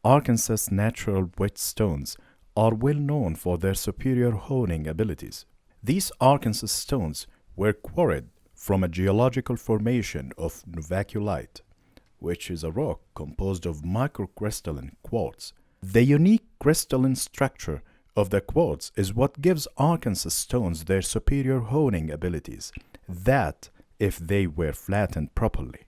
Arkansas natural wet stones are well known for their superior honing abilities. These Arkansas stones were quarried from a geological formation of novaculite, which is a rock composed of microcrystalline quartz. The unique crystalline structure of the quartz is what gives Arkansas stones their superior honing abilities, that if they were flattened properly.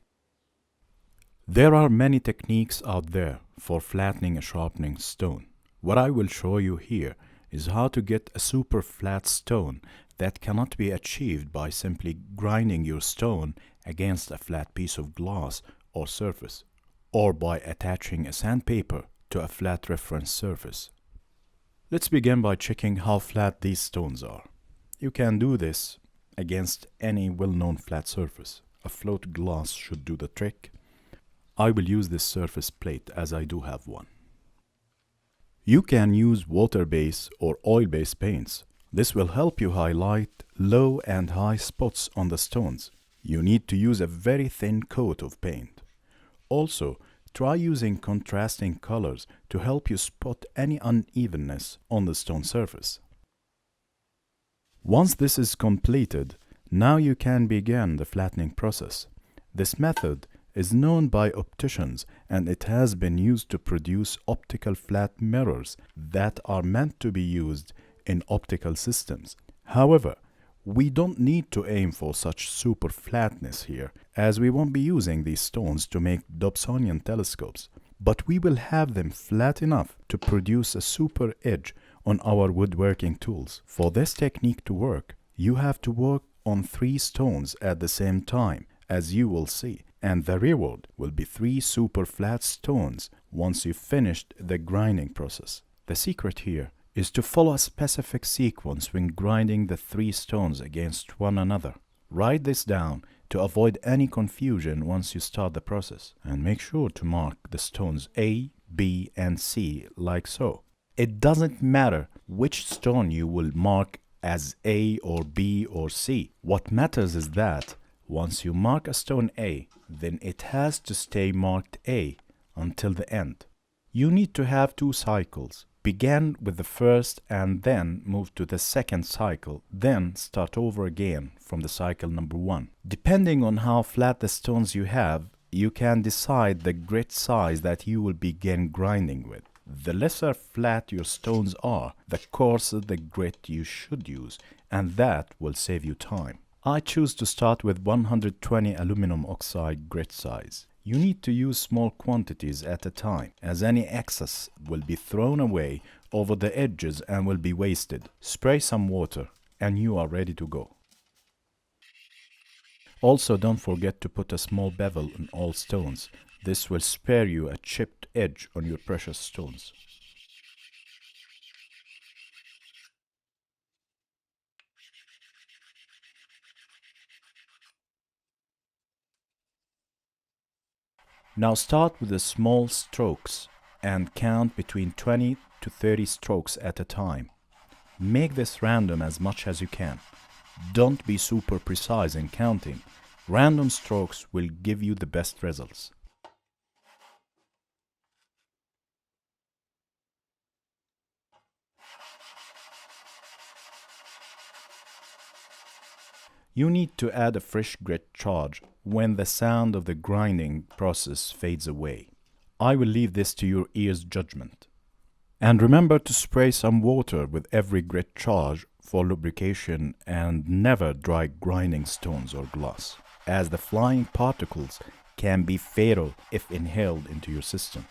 There are many techniques out there for flattening a sharpening stone. What I will show you here is how to get a super flat stone that cannot be achieved by simply grinding your stone against a flat piece of glass or surface, or by attaching a sandpaper to a flat reference surface. Let's begin by checking how flat these stones are. You can do this against any well-known flat surface. A float glass should do the trick. I will use this surface plate as I do have one. You can use water-based or oil-based paints. This will help you highlight low and high spots on the stones. You need to use a very thin coat of paint. Also, try using contrasting colors to help you spot any unevenness on the stone surface. Once this is completed, now you can begin the flattening process. This method is known by opticians, and it has been used to produce optical flat mirrors that are meant to be used in optical systems. However, we don't need to aim for such super flatness here, as we won't be using these stones to make Dobsonian telescopes, but we will have them flat enough to produce a super edge on our woodworking tools. For this technique to work, you have to work on 3 stones at the same time, as you will see, and the reward will be 3 super flat stones once you've finished the grinding process. The secret here is to follow a specific sequence when grinding the 3 stones against one another. Write this down to avoid any confusion once you start the process, and make sure to mark the stones A, B, and C like so. It doesn't matter which stone you will mark as A or B or C. What matters is that once you mark a stone A, then it has to stay marked A until the end. You need to have 2 cycles. Begin with the first and then move to the second cycle, then start over again from the cycle number 1. Depending on how flat the stones you have, you can decide the grit size that you will begin grinding with. The lesser flat your stones are, the coarser the grit you should use, and that will save you time. I choose to start with 120 aluminum oxide grit size. You need to use small quantities at a time, as any excess will be thrown away over the edges and will be wasted. Spray some water and you are ready to go. Also, don't forget to put a small bevel on all stones. This will spare you a chipped edge on your precious stones. Now start with the small strokes and count between 20 to 30 strokes at a time. Make this random as much as you can. Don't be super precise in counting. Random strokes will give you the best results. You need to add a fresh grit charge when the sound of the grinding process fades away. I will leave this to your ear's judgment. And remember to spray some water with every grit charge for lubrication, and never dry grinding stones or glass, as the flying particles can be fatal if inhaled into your system.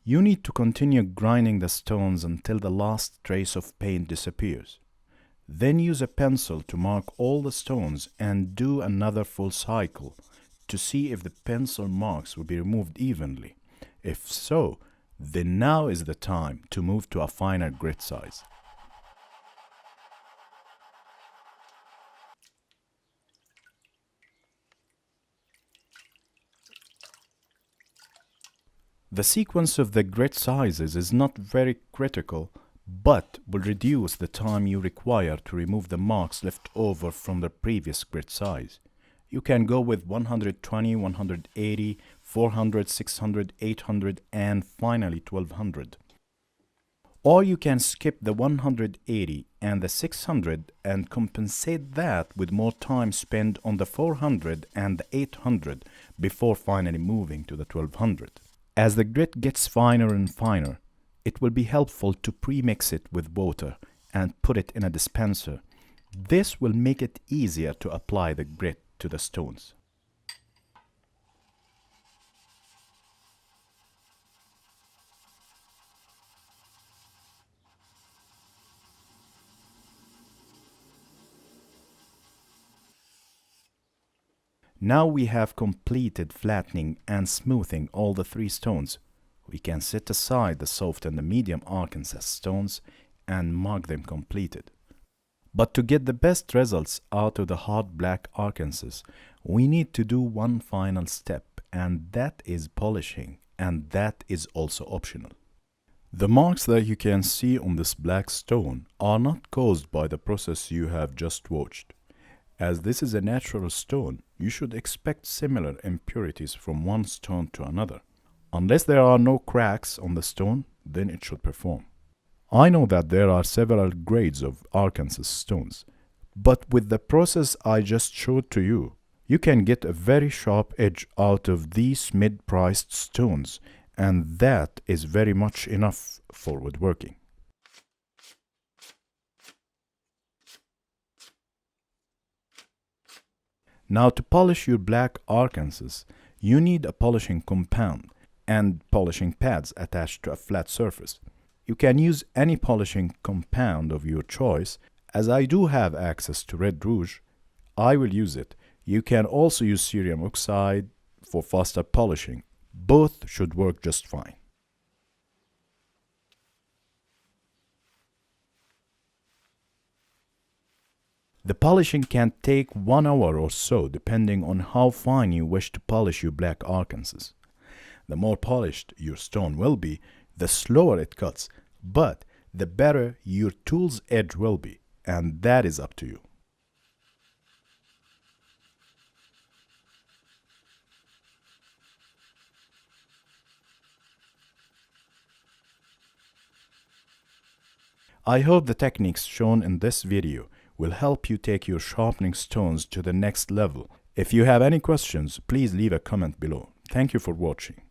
You need to continue grinding the stones until the last trace of paint disappears. Then use a pencil to mark all the stones and do another full cycle to see if the pencil marks will be removed evenly. If so, then now is the time to move to a finer grit size. The sequence of the grit sizes is not very critical, but will reduce the time you require to remove the marks left over from the previous grit size. You can go with 120, 180, 400, 600, 800, and finally 1200. Or you can skip the 180 and the 600 and compensate that with more time spent on the 400 and the 800 before finally moving to the 1200. As the grit gets finer and finer, it will be helpful to pre-mix it with water and put it in a dispenser. This will make it easier to apply the grit to the stones. Now we have completed flattening and smoothing all the three stones. We can set aside the soft and the medium Arkansas stones and mark them completed. But to get the best results out of the hard black Arkansas, we need to do one final step, and that is polishing, and that is also optional. The marks that you can see on this black stone are not caused by the process you have just watched. As this is a natural stone, you should expect similar impurities from one stone to another. Unless there are no cracks on the stone, then it should perform. I know that there are several grades of Arkansas stones, but with the process I just showed to you, you can get a very sharp edge out of these mid-priced stones, and that is very much enough for woodworking. Now to polish your black Arkansas, you need a polishing compound and polishing pads attached to a flat surface. You can use any polishing compound of your choice. As I do have access to red rouge, I will use it. You can also use cerium oxide for faster polishing. Both should work just fine. The polishing can take 1 hour or so depending on how fine you wish to polish your black Arkansas. The more polished your stone will be, the slower it cuts, but the better your tool's edge will be, and that is up to you. I hope the techniques shown in this video will help you take your sharpening stones to the next level. If you have any questions, please leave a comment below. Thank you for watching.